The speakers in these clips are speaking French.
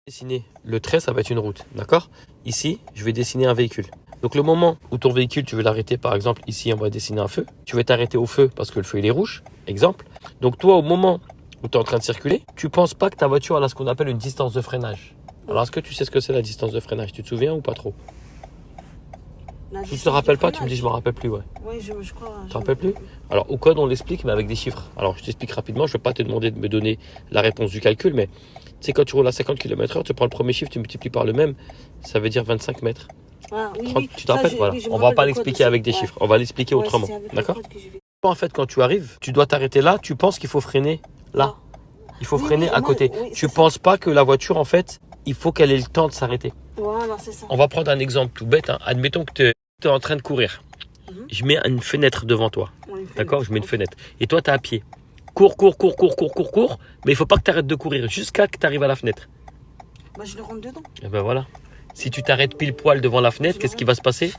Dessiner le trait, ça va être une route, d'accord? Ici, je vais dessiner un véhicule. Donc le moment où ton véhicule, tu veux l'arrêter, par exemple, ici, on va dessiner un feu. Tu veux t'arrêter au feu parce que le feu, il est rouge, exemple. Donc toi, au moment où tu es en train de circuler, tu penses pas que ta voiture a ce qu'on appelle une distance de freinage. Alors, est-ce que tu sais ce que c'est la distance de freinage? Tu te souviens ou pas trop? Si tu te rappelles pas, tu me dis, je me rappelle plus, ouais. Oui, je crois. Tu te rappelles plus? Alors, au code, on l'explique, mais avec des chiffres. Alors, je t'explique rapidement. Je ne vais pas te demander de me donner la réponse du calcul, mais tu sais, quand tu roules à 50 km/h, tu prends le premier chiffre, tu multiplies par le même, ça veut dire 25 mètres. Ah, oui, 30, oui. tu te rappelles? Ça, voilà. oui, On va pas l'expliquer avec des chiffres. On va l'expliquer autrement. D'accord? En fait, quand tu arrives, tu dois t'arrêter là. Tu penses qu'il faut freiner là. Il faut freiner à côté. Tu penses pas que la voiture, en fait, il faut qu'elle ait le temps de s'arrêter. Voilà, c'est ça. On va prendre un exemple tout bête. Hein. Admettons que tu es en train de courir. Je mets une fenêtre devant toi. D'accord? Je mets une fenêtre. Et toi, tu es à pied. Cours. Mais il ne faut pas que tu arrêtes de courir jusqu'à que tu arrives à la fenêtre. Bah, je le rentre dedans. Et ben voilà. Si tu t'arrêtes pile poil devant la fenêtre, qu'est-ce qui va se passer?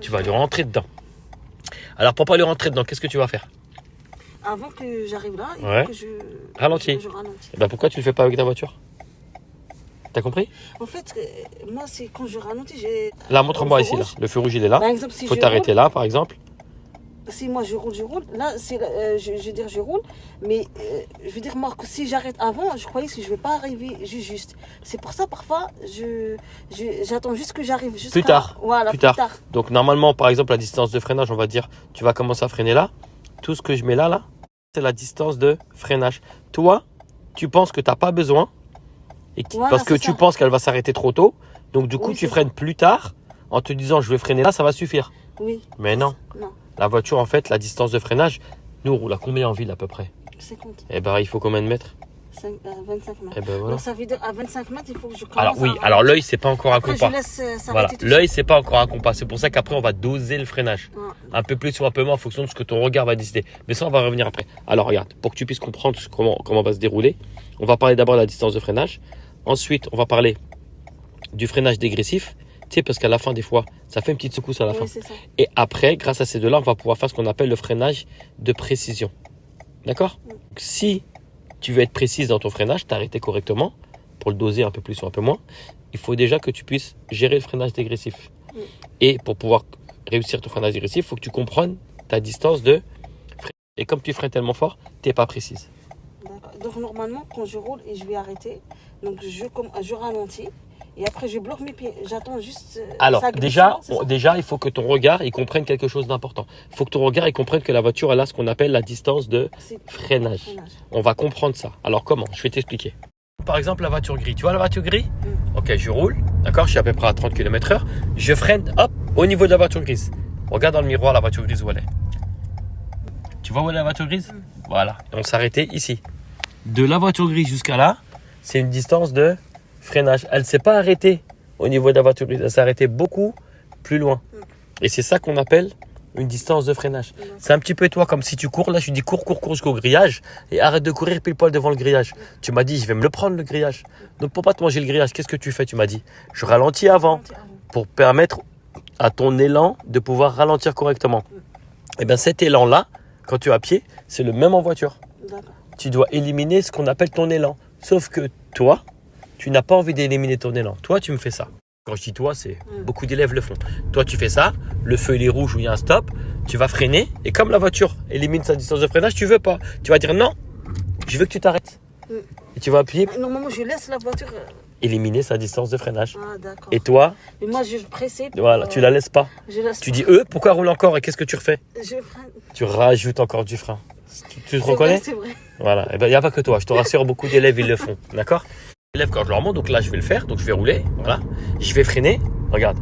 Tu vas lui rentrer dedans. Alors, pour ne pas lui rentrer dedans, qu'est-ce que tu vas faire? Avant que j'arrive là, il faut que je ralentis. Et ben pourquoi tu ne le fais pas avec ta voiture? T'as compris? En fait, moi, c'est quand je ralentis, j'ai... Là, montre-moi ici. Là. Le feu rouge, il est là. Par exemple, si faut t'arrêter là, par exemple. Si moi, je roule. Là, c'est, je veux dire, je roule. Mais je veux dire, moi, si j'arrête avant, je croyais que je ne vais pas arriver juste. C'est pour ça, parfois, j'attends juste que j'arrive. Plus tard. Voilà, plus tard. Donc, normalement, par exemple, la distance de freinage, on va dire, tu vas commencer à freiner là. Tout ce que je mets là, c'est la distance de freinage. Toi, tu penses que tu n'as pas besoin. Parce que tu penses qu'elle va s'arrêter trop tôt. Donc, du coup, tu freines plus tard en te disant, je vais freiner là, ça va suffire. Oui. Mais non. La voiture, en fait, la distance de freinage, nous, on roule à combien en ville à peu près? 50. Eh ben, il faut combien de mètres? 25 mètres. Eh ben, voilà. Donc, ça veut dire à 25 mètres, il faut que je commence. Alors, oui, alors l'œil, c'est pas encore un compas. Je laisse s'arrêter voilà. tout L'œil, c'est pas encore un compas. C'est pour ça qu'après, on va doser le freinage. Un peu plus ou un peu moins en fonction de ce que ton regard va décider. Mais ça, on va revenir après. Alors, regarde, pour que tu puisses comprendre comment va se dérouler, on va parler d'abord de la distance de freinage. Ensuite, on va parler du freinage dégressif. Tu sais, parce qu'à la fin, des fois, ça fait une petite secousse à la fin. Et après, grâce à ces deux-là, on va pouvoir faire ce qu'on appelle le freinage de précision. D'accord? Donc, si tu veux être précise dans ton freinage, t'arrêter correctement, pour le doser un peu plus ou un peu moins, il faut déjà que tu puisses gérer le freinage dégressif. Et pour pouvoir réussir ton freinage dégressif, il faut que tu comprennes ta distance de freinage. Et comme tu freines tellement fort, tu n'es pas précise. Donc normalement, quand je roule et je vais arrêter, donc je ralentis et après je bloque mes pieds. J'attends juste. Alors déjà, il faut que ton regard il comprenne quelque chose d'important. Il faut que ton regard il comprenne que la voiture elle a ce qu'on appelle la distance de freinage. On va comprendre ça. Alors comment? Je vais t'expliquer. Par exemple, la voiture grise. Tu vois la voiture grise? Ok, je roule. D'accord, je suis à peu près à 30 km/h. Je freine, hop, au niveau de la voiture grise. Regarde dans le miroir la voiture grise où elle est. Tu vois où est la voiture grise? Voilà. Et on s'arrêtait ici. De la voiture grise jusqu'à là, c'est une distance de freinage. Elle ne s'est pas arrêtée au niveau de la voiture grise. Elle s'est arrêtée beaucoup plus loin. Et c'est ça qu'on appelle une distance de freinage. C'est un petit peu toi, comme si tu cours. Là, je dis cours jusqu'au grillage et arrête de courir pile poil devant le grillage. Tu m'as dit, je vais me le prendre le grillage. Donc, pour pas te manger le grillage, qu'est-ce que tu fais? Tu m'as dit, je ralentis avant pour permettre à ton élan de pouvoir ralentir correctement. Et bien, cet élan-là, quand tu es à pied, c'est le même en voiture. Tu dois éliminer ce qu'on appelle ton élan. Sauf que toi, tu n'as pas envie d'éliminer ton élan. Toi, tu me fais ça. Quand je dis toi, c'est beaucoup d'élèves le font. Toi, tu fais ça, le feu il est rouge ou il y a un stop, tu vas freiner et comme la voiture élimine sa distance de freinage, tu veux pas. Tu vas dire non, je veux que tu t'arrêtes. Et tu vas appuyer. Normalement, je laisse la voiture éliminer sa distance de freinage. Ah, d'accord. Et toi? Mais moi, je pressais. Voilà, tu la laisses pas. Tu dis pourquoi roule encore et qu'est-ce que tu refais? Je freine. Tu rajoutes encore du frein. Tu te reconnais? C'est vrai. Voilà, et ben il n'y a pas que toi, je te rassure, beaucoup d'élèves ils le font, d'accord? Les élèves quand je leur montre, donc là je vais le faire, donc je vais rouler, voilà, je vais freiner, regarde,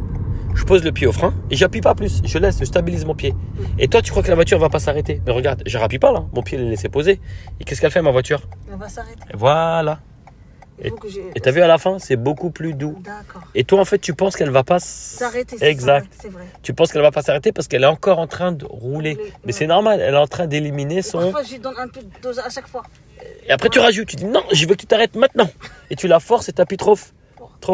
je pose le pied au frein et j'appuie pas plus, je laisse, je stabilise mon pied. Et toi tu crois que la voiture va pas s'arrêter, mais regarde, je rappuie pas là, mon pied il est laissé poser. Et qu'est-ce qu'elle fait ma voiture? Elle va s'arrêter. Voilà. Et t'as vu à la fin, c'est beaucoup plus doux. D'accord. Et toi en fait tu penses qu'elle va pas s'arrêter. Exact. C'est vrai. Tu penses qu'elle va pas s'arrêter parce qu'elle est encore en train de rouler. Mais c'est normal, elle est en train d'éliminer son... Parfois je lui donne un peu de dose à chaque fois. Et après tu rajoutes, tu dis non, je veux que tu t'arrêtes maintenant. Et tu la forces et t'appuies trop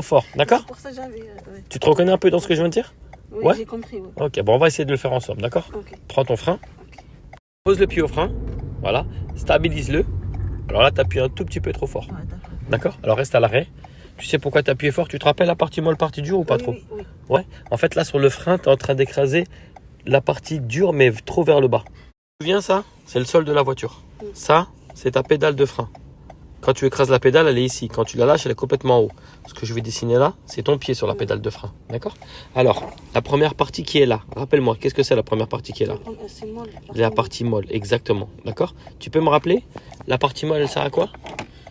fort, d'accord? C'est pour ça que j'avais... Tu te reconnais un peu dans ce que je viens de dire? Oui, ouais, j'ai compris. Oui. Ok, bon on va essayer de le faire ensemble, d'accord? Prends ton frein, pose le pied au frein, voilà, stabilise-le. Alors là tu appuies un tout petit peu trop fort. Ouais, d'accord? Alors reste à l'arrêt. Tu sais pourquoi tu appuyais fort? Tu te rappelles la partie molle, partie dure ou pas trop? Oui. Ouais. En fait, là, sur le frein, tu es en train d'écraser la partie dure, mais trop vers le bas. Tu te souviens ça? C'est le sol de la voiture. Ça, c'est ta pédale de frein. Quand tu écrases la pédale, elle est ici. Quand tu la lâches, elle est complètement en haut. Ce que je vais dessiner là, c'est ton pied sur la pédale de frein. D'accord? Alors, la première partie qui est là. Rappelle-moi, qu'est-ce que c'est la première partie qui est là? C'est molle. La partie molle, exactement. D'accord? Tu peux me rappeler? La partie molle, elle sert à quoi?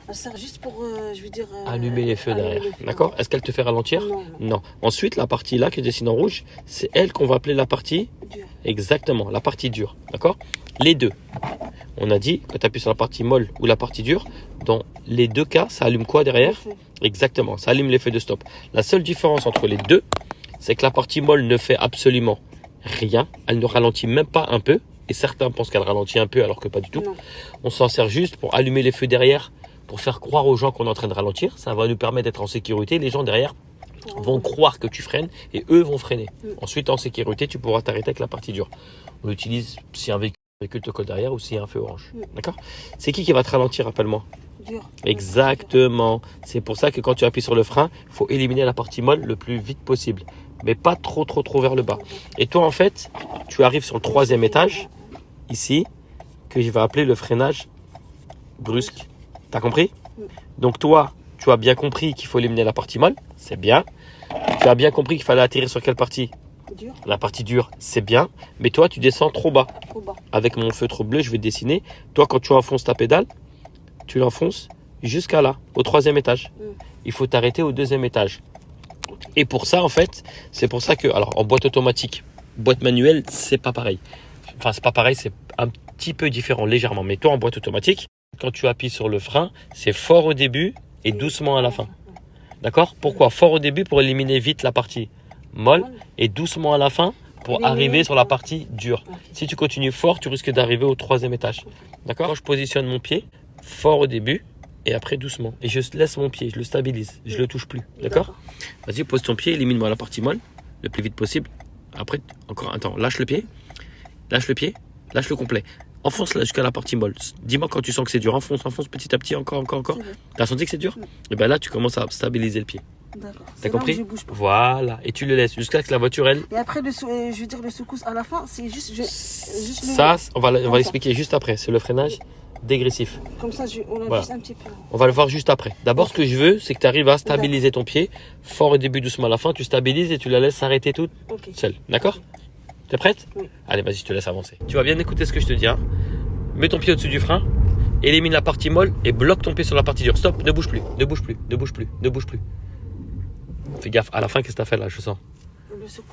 Elle sert juste pour, je veux dire... allumer les feux allumer derrière. les feux. D'accord? Est-ce qu'elle te fait ralentir? Non. Ensuite, la partie là qui est dessinée en rouge, c'est elle qu'on va appeler la partie... Dur. Exactement, la partie dure. D'accord? Les deux. On a dit, quand tu appuies sur la partie molle ou la partie dure, dans les deux cas, ça allume quoi derrière? Exactement, ça allume les feux de stop. La seule différence entre les deux, c'est que la partie molle ne fait absolument rien. Elle ne ralentit même pas un peu. Et certains pensent qu'elle ralentit un peu alors que pas du tout. Non. On s'en sert juste pour allumer les feux derrière, pour faire croire aux gens qu'on est en train de ralentir. Ça va nous permettre d'être en sécurité. Les gens derrière vont croire que tu freines et eux vont freiner. Ensuite, en sécurité, tu pourras t'arrêter avec la partie dure. On l'utilise si un véhicule te colle derrière ou s'il y a un feu orange. D'accord? C'est qui va te ralentir, rappelle-moi? Dur. Exactement. C'est pour ça que quand tu appuies sur le frein, il faut éliminer la partie molle le plus vite possible. Mais pas trop vers le bas. Et toi, en fait, tu arrives sur le 3e étage, ici, que je vais appeler le freinage brusque. T'as compris? Donc toi, tu as bien compris qu'il faut éliminer la partie molle, c'est bien. Tu as bien compris qu'il fallait atterrir sur quelle partie? Dur. La partie dure, c'est bien. Mais toi, tu descends trop bas. Trop bas. Avec mon feutre bleu, je vais dessiner. Toi, quand tu enfonces ta pédale, tu l'enfonces jusqu'à là, au 3e étage. Il faut t'arrêter au 2e étage. Et pour ça, en fait, c'est pour ça que, alors en boîte automatique, boîte manuelle, c'est pas pareil. Enfin, c'est pas pareil, c'est un petit peu différent, légèrement. Mais toi, en boîte automatique, quand tu appuies sur le frein, c'est fort au début et doucement à la fin. D'accord? Pourquoi? Fort au début pour éliminer vite la partie molle et doucement à la fin pour arriver sur la partie dure. Si tu continues fort, tu risques d'arriver au 3e étage. D'accord? Je positionne mon pied fort au début et après doucement. Et je laisse mon pied, je le stabilise, je le touche plus. D'accord? Vas-y, pose ton pied, élimine-moi la partie molle le plus vite possible. Après, encore, attends, lâche le pied, lâche le complet. Enfonce là jusqu'à la partie molle. Dis-moi quand tu sens que c'est dur. Enfonce petit à petit, encore. T'as senti que c'est dur? Et bien là, tu commences à stabiliser le pied. D'accord. T'as compris? Voilà. Et tu le laisses jusqu'à ce que la voiture, elle... Et après, je veux dire, le secousse à la fin, c'est juste Ça, on va l'expliquer juste après. C'est le freinage dégressif. Comme ça, on a juste un petit peu. On va le voir juste après. D'abord, ce que je veux, c'est que tu arrives à stabiliser ton pied. Fort au début, doucement à la fin. Tu stabilises et tu la laisses s'arrêter toute seule. D'accord? T'es prête? Oui. Allez, vas-y, je te laisse avancer. Tu vas bien écouter ce que je te dis. Hein. Mets ton pied au-dessus du frein, élimine la partie molle et bloque ton pied sur la partie dure. Stop, ne bouge plus. Fais gaffe, à la fin, qu'est-ce que tu as fait là? Je sens.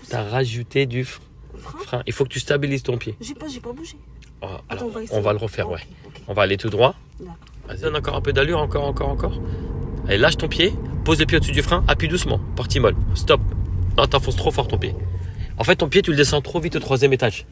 Tu as rajouté du frein. Il faut que tu stabilises ton pied. J'ai pas bougé. Oh, alors, on va le refaire, ouais. On va aller tout droit. Vas-y, donne encore un peu d'allure, encore. Allez, lâche ton pied, pose le pied au-dessus du frein, appuie doucement, partie molle. Stop. Non, t'enfonces trop fort ton pied. En fait, ton pied, tu le descends trop vite au 3e étage.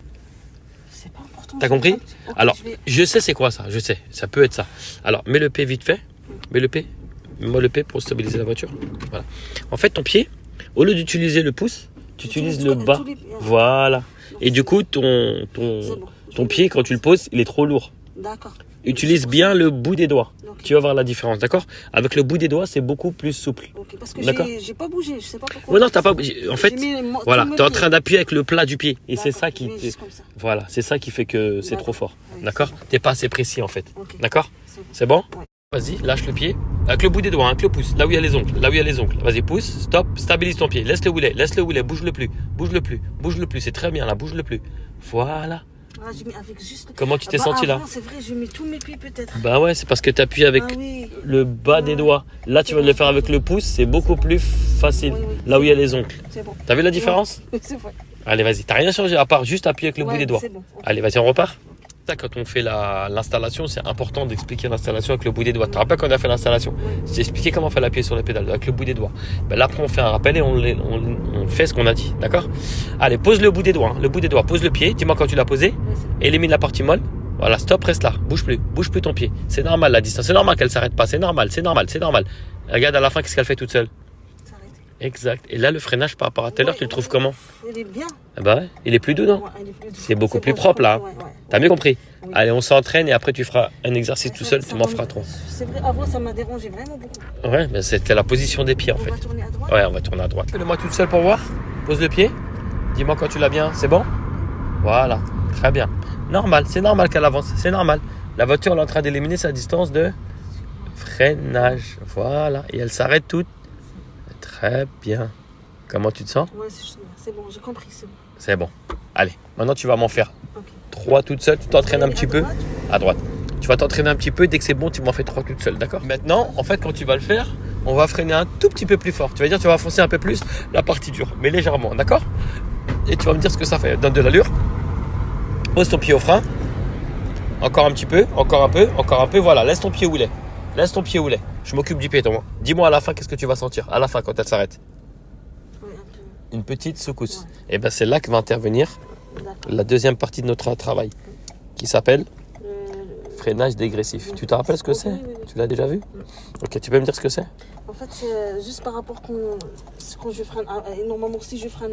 C'est pas important. T'as compris? Alors, je sais c'est quoi ça, je sais. Ça peut être ça. Alors, mets le pied vite fait. Mets-moi le pied pour stabiliser la voiture. Voilà. En fait, ton pied, au lieu d'utiliser le pouce, tu utilises le bas. Voilà. Et du coup, ton pied, quand tu le poses, il est trop lourd. D'accord. Utilise bien le bout des doigts. Tu vas voir la différence, d'accord? Avec le bout des doigts, c'est beaucoup plus souple. Parce que j'ai pas bougé, je sais pas pourquoi. Ouais, non, t'as pas bougé. En fait, voilà, tu es en train d'appuyer avec le plat du pied. Et c'est ça qui... Voilà, c'est ça qui fait que c'est trop fort. D'accord? T'es pas assez précis en fait. D'accord? C'est bon? Vas-y, lâche le pied. Avec le bout des doigts, avec le pouce, là où il y a les ongles. Vas-y, pousse, stop, stabilise ton pied. Laisse le rouler, bouge-le plus. C'est très bien là, bouge-le plus. Voilà. Comment tu t'es senti là? C'est vrai, je mets tous mes pieds peut-être. Bah ouais, c'est parce que tu appuies avec le bas des doigts. Là, tu vas le faire avec le pouce, c'est beaucoup plus facile. Là où il y a les ongles. C'est bon. T'as vu la différence? C'est vrai. Allez, vas-y, t'as rien changé à part juste appuyer avec le bout des doigts. Bon. Allez, vas-y, on repart. Quand on fait l'installation, c'est important d'expliquer l'installation avec le bout des doigts. Tu te rappelles quand on a fait l'installation? J'ai expliqué comment faire l'appuyer sur la pédale avec le bout des doigts. Ben là, après, on fait un rappel et on fait ce qu'on a dit. D'accord? Allez, pose le bout des doigts. Pose le pied. Dis-moi quand tu l'as posé. Élimine la partie molle. Voilà, stop, reste là. Bouge plus ton pied. C'est normal la distance. C'est normal qu'elle ne s'arrête pas. C'est normal. Regarde à la fin, qu'est-ce qu'elle fait toute seule? Exact. Et là, le freinage par rapport à tout à l'heure, tu le trouves comment? Il est bien. Ah bah ouais, il est plus doux, non? Ouais, il est plus doux. C'est beaucoup plus bon, propre là. ouais, ouais. T'as mieux compris? Oui. Allez, on s'entraîne et après tu feras un exercice tout seul, tu m'en feras trop. C'est vrai, avant ça m'a dérangé vraiment beaucoup. Ouais, mais c'était la position des pieds en On fait. va tourner à droite. Ouais, on va tourner à droite. Fais-le moi toute seule pour voir. Pose le pied. Dis-moi quand tu l'as bien. C'est bon? Voilà. Très bien. Normal. C'est normal qu'elle avance. C'est normal. La voiture elle est en train d'éliminer sa distance de freinage. Voilà. Et elle s'arrête toute. Très bien. Comment tu te sens? Ouais, c'est bon, j'ai compris, c'est bon. C'est bon. Allez. Maintenant tu vas m'en faire Ok. 3 toute seule. Tu t'entraînes un Et petit à peu. droite. À droite. Tu vas t'entraîner un petit peu. Dès que c'est bon, tu m'en fais 3 toute seule. D'accord? Maintenant, en fait, quand tu vas le faire, on va freiner un tout petit peu plus fort. Tu vas dire, tu vas foncer un peu plus la partie dure, mais légèrement. D'accord? Et tu vas me dire ce que ça fait. Donne de l'allure. Pose ton pied au frein. Encore un petit peu. Encore un peu. Encore un peu. Voilà. Laisse ton pied où il est. Laisse ton pied où il est. Je m'occupe du piéton. Dis-moi à la fin, qu'est-ce que tu vas sentir? À la fin, quand elle s'arrête. Ouais, un peu. Une petite secousse. Ouais. Et bien, c'est là que va intervenir D'accord. la deuxième partie de notre travail qui s'appelle Le- freinage dégressif. Tu te rappelles ce que c'est? Oui, oui, oui. Tu l'as déjà vu? Ok, tu peux me dire ce que c'est? En fait, c'est juste par rapport quand je freine. Normalement, si je freine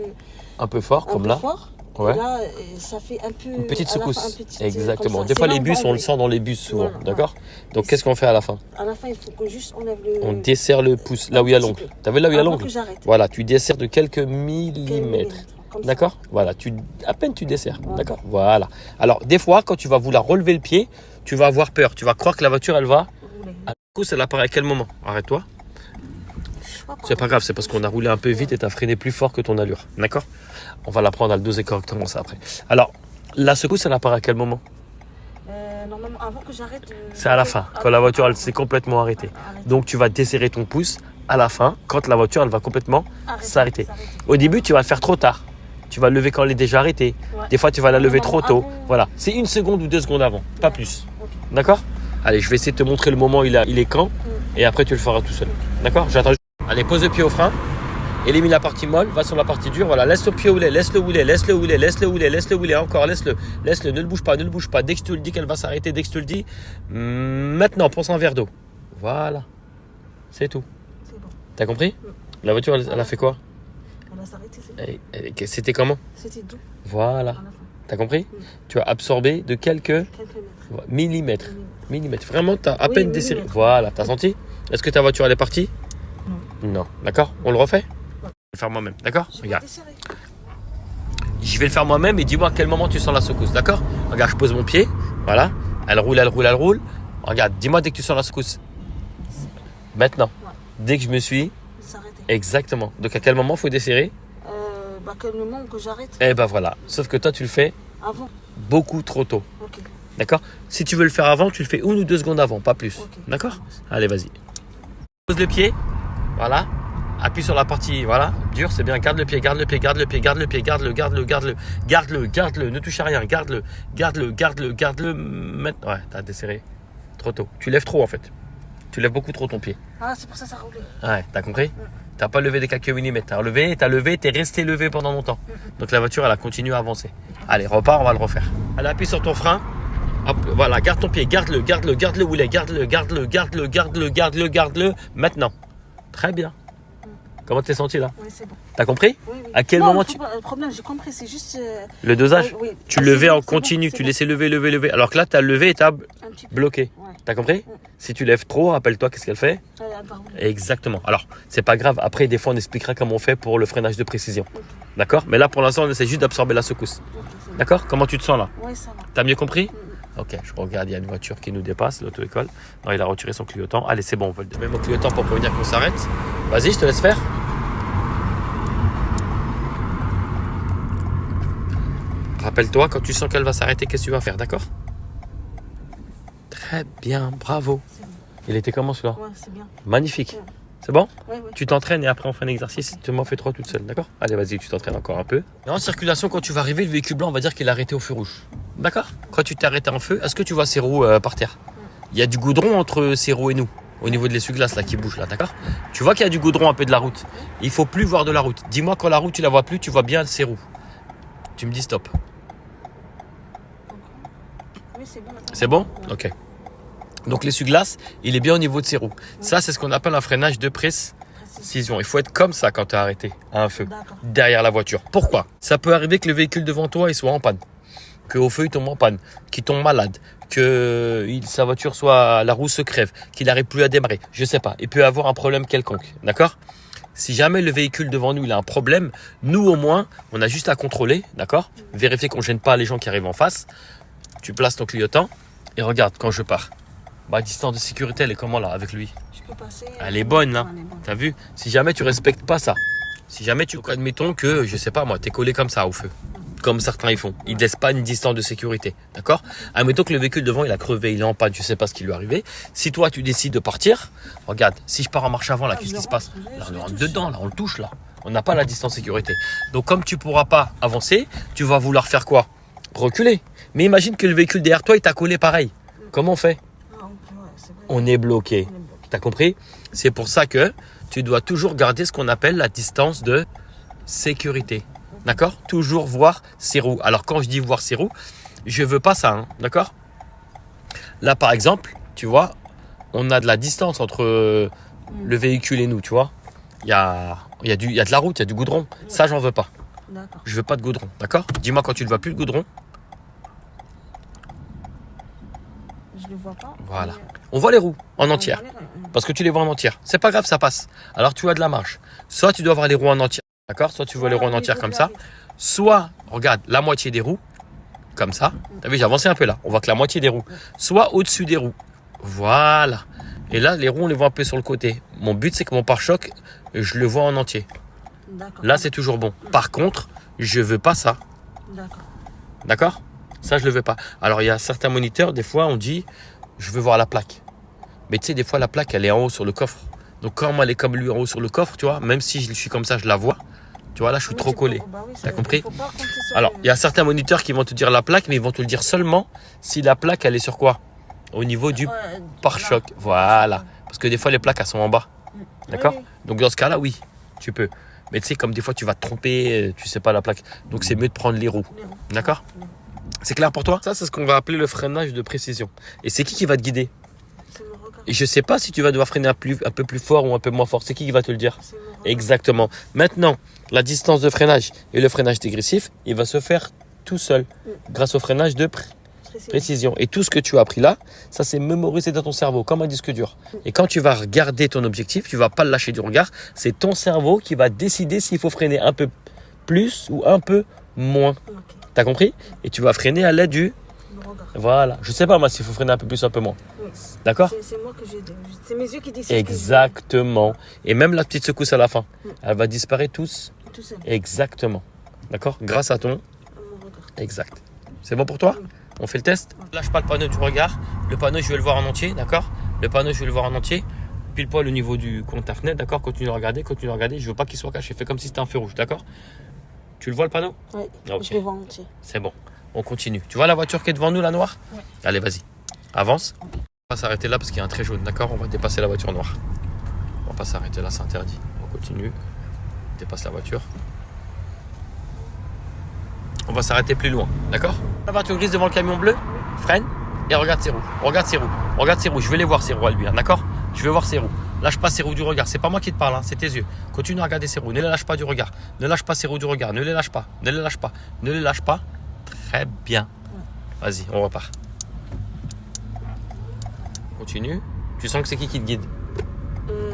Un peu fort, un comme peu là. fort, Ouais. et là, ça fait un peu. Une petite à la fin, secousse. un petit, Exactement. comme ça. Des C'est fois, là les où bus, on le enlever. sent dans les bus souvent. Voilà, D'accord? Donc, qu'est-ce qu'on fait à la fin? À la fin, il faut que juste enlève le. On desserre le pouce, là où il y a Un petit l'ongle. peu. T'as vu là où il y a Avant l'ongle? que j'arrête. Voilà, tu desserres de quelques Quelques millimètres. comme ça. D'accord? Voilà, à peine tu desserres. Ouais. D'accord? Voilà. Alors, des fois, quand tu vas vouloir relever le pied, tu vas avoir peur. Tu vas croire que la voiture, elle va. Rouler. À la course, elle apparaît à quel moment? Arrête-toi. C'est pas grave, c'est parce qu'on a roulé un peu vite et tu as freiné plus fort que ton allure. D'accord? On va l'apprendre à le doser correctement ça après. Alors, la secousse, elle apparaît à quel moment? Normalement, avant que j'arrête. C'est à la fin, quand la voiture elle s'est complètement arrêtée. Donc tu vas desserrer ton pouce à la fin, quand la voiture elle va complètement s'arrêter. Au début, tu vas le faire trop tard. Tu vas le lever quand elle est déjà arrêtée. Ouais. Des fois, tu vas la lever Non, trop tôt. avant. Voilà, c'est 1 seconde ou 2 secondes avant, pas plus. Ok. D'accord? Allez, je vais essayer de te montrer le moment il est quand et après tu le feras tout seul. D'accord? J'attends. Allez, pose le pied au frein. Élimine la partie molle, va sur la partie dure. Voilà, laisse le pied rouler, laisse-le rouler, laisse-le rouler, laisse-le rouler, laisse-le rouler. Encore, laisse-le, ne le bouge pas, ne le bouge pas. Dès que je te le dis qu'elle va s'arrêter, dès que je te le dis, maintenant, pense un verre d'eau. Voilà, c'est tout. C'est bon. T'as compris? La voiture, elle a fait quoi? Elle va s'arrêter, c'est bon. C'était comment? C'était doux Voilà, à la fin. t'as compris? Tu as absorbé de quelques Quelques mètres. millimètres. Millimètres. Vraiment, t'as à Oui, peine desserré. millimètres. Voilà, t'as senti? Est-ce que ta voiture, elle est partie? Non. Non. D'accord? On le refait? Je vais le faire moi-même. D'accord? Je vais Regarde. desserrer. Je vais le faire moi-même et dis-moi à quel moment tu sens la secousse, d'accord? Regarde, je pose mon pied, voilà, elle roule, elle roule, elle roule. Regarde, dis-moi dès que tu sens la secousse. Maintenant, Ouais. dès que je me suis, S'arrêter. exactement. Donc à quel moment il faut desserrer? Quel moment que j'arrête? Eh ben voilà, sauf que toi tu le fais Avant. beaucoup trop tôt, Ok. d'accord? Si tu veux le faire avant, tu le fais 1 ou 2 secondes avant, pas plus, Ok. d'accord? Allez, vas-y. Pose le pied, voilà. Appuie sur la partie, voilà, dur, c'est bien. Garde le pied, garde le pied, garde le pied, garde le pied, garde-le, garde-le, garde-le, garde-le, garde-le, ne touche à rien, garde-le, garde-le, garde-le, garde-le. Maintenant, ouais, t'as desserré trop tôt. Tu lèves trop en fait. Tu lèves beaucoup trop ton pied. Ah, c'est pour ça que ça roulait. Ouais, t'as compris? T'as pas levé des quelques millimètres. T'as levé, t'es resté levé pendant longtemps. Donc la voiture, elle a continué à avancer. Allez, repars, on va le refaire. Allez, appuie sur ton frein. Hop, voilà, garde ton pied, garde-le, garde-le, garde-le où il est, garde-le, garde-le, garde-le, garde-le, garde-le, garde-le. Maintenant. Très bien. Comment t'es senti là? Oui, c'est bon. T'as compris? Oui, oui. À quel Non, moment le problème, j'ai compris, c'est juste. Le dosage? Oui. Tu Ah, levais c'est en bon, c'est continu, bon, tu c'est laissais lever, lever, lever. Alors que là, t'as levé et t'as bon. Un petit peu. bloqué. Ouais. T'as compris? Si tu lèves trop, rappelle-toi qu'est-ce qu'elle fait? Elle va rouler. Exactement. Alors, c'est pas grave. Après, des fois, on expliquera comment on fait pour le freinage de précision. D'accord? Mais là, pour l'instant, on essaie juste d'absorber la secousse. Ok, c'est bon. D'accord? Comment tu te sens là? Oui, ça va. T'as mieux compris? Ok, je regarde, il y a une voiture qui nous dépasse, l'auto-école. Non, il a retiré son clignotant. Allez, c'est bon, on veut le même au clignotant pour prévenir qu'on s'arrête. Vas-y, je te laisse faire. Rappelle-toi, quand tu sens qu'elle va s'arrêter, qu'est-ce que tu vas faire, d'accord? Très bien, bravo. C'est bon. Il était comment celui-là? Ouais, c'est bien. Magnifique. Ouais. C'est bon? Oui, oui. Tu t'entraînes et après on fait un exercice, tu m'en fais 3 toute seule, d'accord? Allez, vas-y, tu t'entraînes encore un peu. Et en circulation, quand tu vas arriver, le véhicule blanc, on va dire qu'il est arrêté au feu rouge. D'accord? Quand tu t'es arrêté en feu, est-ce que tu vois ses roues par terre? Il y a du goudron entre ses roues et nous, au niveau de l'essuie-glace là qui bouge là, d'accord? Tu vois qu'il y a du goudron un peu de la route. Il faut plus voir de la route. Dis-moi quand la route tu la vois plus, tu vois bien ses roues. Tu me dis stop. Oui, c'est bon. C'est bon? Ouais. Ok. Donc l'essuie-glace, il est bien au niveau de ses roues. Ça, c'est ce qu'on appelle un freinage de Précision. Il faut être comme ça quand tu as arrêté à un feu, D'accord. derrière la voiture. Pourquoi? Ça peut arriver que le véhicule devant toi il soit en panne, qu'au feu il tombe en panne, qu'il tombe malade, que sa voiture soit, la roue se crève, qu'il n'arrive plus à démarrer. Je sais pas. Il peut avoir un problème quelconque. D'accord? Si jamais le véhicule devant nous il a un problème, nous au moins, on a juste à contrôler, d'accord? Vérifier qu'on ne gêne pas les gens qui arrivent en face. Tu places ton clignotant et regarde quand je pars. Ma distance de sécurité, elle est comment là avec lui? Je peux passer. Elle est bonne là. Elle est bonne. T'as vu? Si jamais tu respectes pas ça, si jamais tu admettons que, je sais pas moi, t'es collé comme ça au feu, comme certains ils font, ils ne laissent pas une distance de sécurité, d'accord? Admettons que le véhicule devant il a crevé, il est en panne, je sais pas ce qui lui est arrivé. Si toi tu décides de partir, regarde, si je pars en marche avant là, qu'est-ce qui se passe? Là on rentre dedans, là on le touche là. On n'a pas la distance de sécurité. Donc comme tu pourras pas avancer, tu vas vouloir faire quoi? Reculer. Mais imagine que le véhicule derrière toi il t'a collé pareil. Comment on fait? Ah, ok, ouais, c'est vrai. On est bloqué. On est bloqué. T'as compris? C'est pour ça que tu dois toujours garder ce qu'on appelle la distance de sécurité. D'accord? Toujours voir ses roues. Alors quand je dis voir ses roues, je veux pas ça. Hein, d'accord? Là par exemple, tu vois, on a de la distance entre le véhicule et nous, tu vois. Il y a de la route, il y a du goudron. Ça, j'en veux pas. D'accord. Je veux pas de goudron. D'accord? Dis-moi quand tu ne vois plus le goudron. Je le vois pas. Voilà. mais, On voit les roues en entière. on va aller- Parce que tu les vois en entière. C'est pas grave, ça passe. Alors tu as de la marge. Soit tu dois avoir les roues en entière. D'accord? Soit tu vois les roues en entière comme ça. Soit, regarde, la moitié des roues. Comme ça. T'as vu, j'ai avancé un peu là. On voit que la moitié des roues. Soit au-dessus des roues. Voilà. Et là, les roues, on les voit un peu sur le côté. Mon but, c'est que mon pare-choc, je le vois en entier. D'accord. Là, c'est toujours bon. Par contre, je veux pas ça. D'accord. D'accord? Ça, je le veux pas. Alors, il y a certains moniteurs, des fois, on dit, je veux voir la plaque. Mais tu sais, des fois, la plaque, elle est en haut sur le coffre. Donc, quand elle est comme lui en haut sur le coffre, tu vois, même si je suis comme ça, je la vois. Tu vois, là, je suis Oui, trop tu peux- collé. bah oui, T'as ça- compris? il faut pas compter sur Alors, les- il y a certains moniteurs qui vont te dire la plaque, mais ils vont te le dire seulement si la plaque, elle est sur quoi? Au niveau du Ouais, pare-choc. là. Voilà. Parce que des fois, les plaques, elles sont en bas. D'accord? Oui, Donc, dans ce cas-là, oui, tu peux. Mais tu sais, comme des fois, tu vas te tromper, tu sais pas la plaque. Donc, c'est mieux de prendre les roues. les roues. D'accord? Les roues. C'est clair pour toi? Ça, c'est ce qu'on va appeler le freinage de précision. Et c'est qui va te guider? C'est le regard. Et je sais pas si tu vas devoir freiner un peu plus fort ou un peu moins fort. C'est qui va te le dire? C'est le regard. Exactement. Maintenant, la distance de freinage et le freinage dégressif, il va se faire tout seul grâce au freinage de précision. Et tout ce que tu as appris là, ça c'est mémorisé dans ton cerveau comme un disque dur. Et quand tu vas regarder ton objectif, tu vas pas le lâcher du regard. C'est ton cerveau qui va décider s'il faut freiner un peu plus ou un peu moins. Ok. T'as compris? Et tu vas freiner à l'aide du... Le regard. Voilà. Je sais pas moi s'il faut freiner un peu plus ou un peu moins. Oui. D'accord? C'est moi que j'ai. C'est mes yeux qui décident. Exactement. Et même la petite secousse à la fin, elle va disparaître tous. Tout seul. Exactement. D'accord? Grâce à ton... Mon regard. Exact. C'est bon pour toi? Oui. On fait le test? Lâche pas le panneau du regard. Le panneau, je vais le voir en entier, d'accord? Le panneau, je vais le voir en entier. Pile poil au niveau du compte ta fenêtre, d'accord? Continue de regarder, continue de regarder. Je veux pas qu'il soit caché. Fais comme si c'était un feu rouge, d'accord? Tu le vois le panneau? Oui. Ok. Je le vois entier. C'est bon. On continue. Tu vois la voiture qui est devant nous, la noire? Oui. Allez, vas-y. Avance. On va s'arrêter là parce qu'il y a un trait jaune, d'accord? On va dépasser la voiture noire. On va pas s'arrêter là, c'est interdit. On continue. On dépasse la voiture. On va s'arrêter plus loin, d'accord? La voiture grise devant le camion bleu, freine et regarde ses roues. Regarde ses roues. Regarde ses roues. Je vais les voir ses roues à lui, hein, d'accord? Je vais voir ses roues. Lâche pas ses roues du regard. C'est pas moi qui te parle, hein, c'est tes yeux. Continue à regarder ses roues. Ne les lâche pas du regard. Ne lâche pas ses roues du regard. Ne les lâche pas. Ne les lâche pas. Ne les lâche pas. Très bien. Vas-y, on repart. Continue. Tu sens que c'est qui te guide?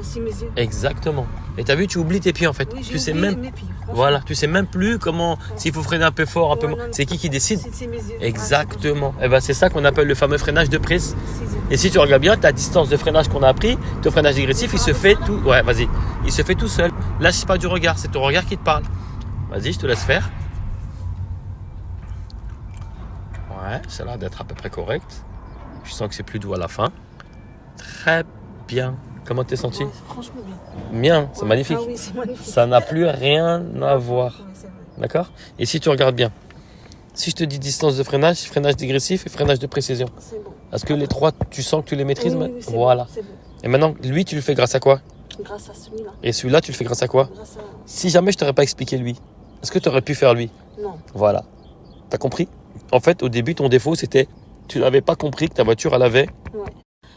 C'est mes yeux. Exactement. Et t'as vu, tu oublies tes pieds en fait. Oui, Tu sais même. mes pieds, franchement. Voilà, tu sais même plus comment, s'il faut freiner un peu fort, un peu Ouais, moins. non, C'est qui décide? C'est mes yeux. Exactement. Et ben c'est ça qu'on appelle le fameux freinage de prise. C'est ses yeux. Et si tu regardes bien, ta distance de freinage qu'on a appris, ton freinage dégressif, il se fait tout. Ouais, vas-y. Il se fait tout seul. Lâche pas du regard, c'est ton regard qui te parle. Vas-y, je te laisse faire. Ouais, ça a l'air d'être à peu près correct. Je sens que c'est plus doux à la fin. Très bien. Comment t'es senti? Ouais, franchement bien. Bien, c'est Ouais. magnifique. Ah oui, c'est magnifique. Ça n'a plus rien à voir. Ouais, c'est vrai. D'accord? Et si tu regardes bien, si je te dis distance de freinage, freinage dégressif et freinage de précision, C'est bon. est-ce que les trois, tu sens que tu les maîtrises? Oui, oui, c'est Voilà. bon, c'est bon. Et maintenant, lui, tu le fais grâce à quoi? Grâce à celui-là. Et celui-là, tu le fais grâce à quoi? Grâce à. Si jamais je t'aurais pas expliqué lui, est-ce que tu aurais pu faire lui? Non. Voilà. T'as compris? En fait, au début, ton défaut, c'était tu n'avais pas compris que ta voiture, elle avait. Ouais.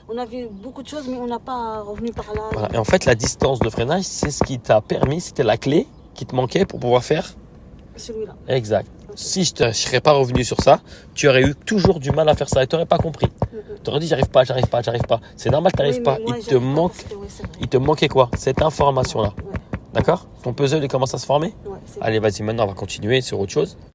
on a vu beaucoup de choses, mais on n'a pas revenu par là. Voilà. Et en fait, la distance de freinage, c'est ce qui t'a permis, c'était la clé qui te manquait pour pouvoir faire. Celui-là. Exact. Si je ne serais pas revenu sur ça, tu aurais eu toujours du mal à faire ça et tu n'aurais pas compris. Tu aurais dit j'arrive pas. C'est normal, tu n'arrives pas. Moi, Il te manquait quoi? Cette information-là. Ouais. D'accord? Ton puzzle, il commence à se former? Ouais, Allez, vas-y, maintenant, on va continuer sur autre chose.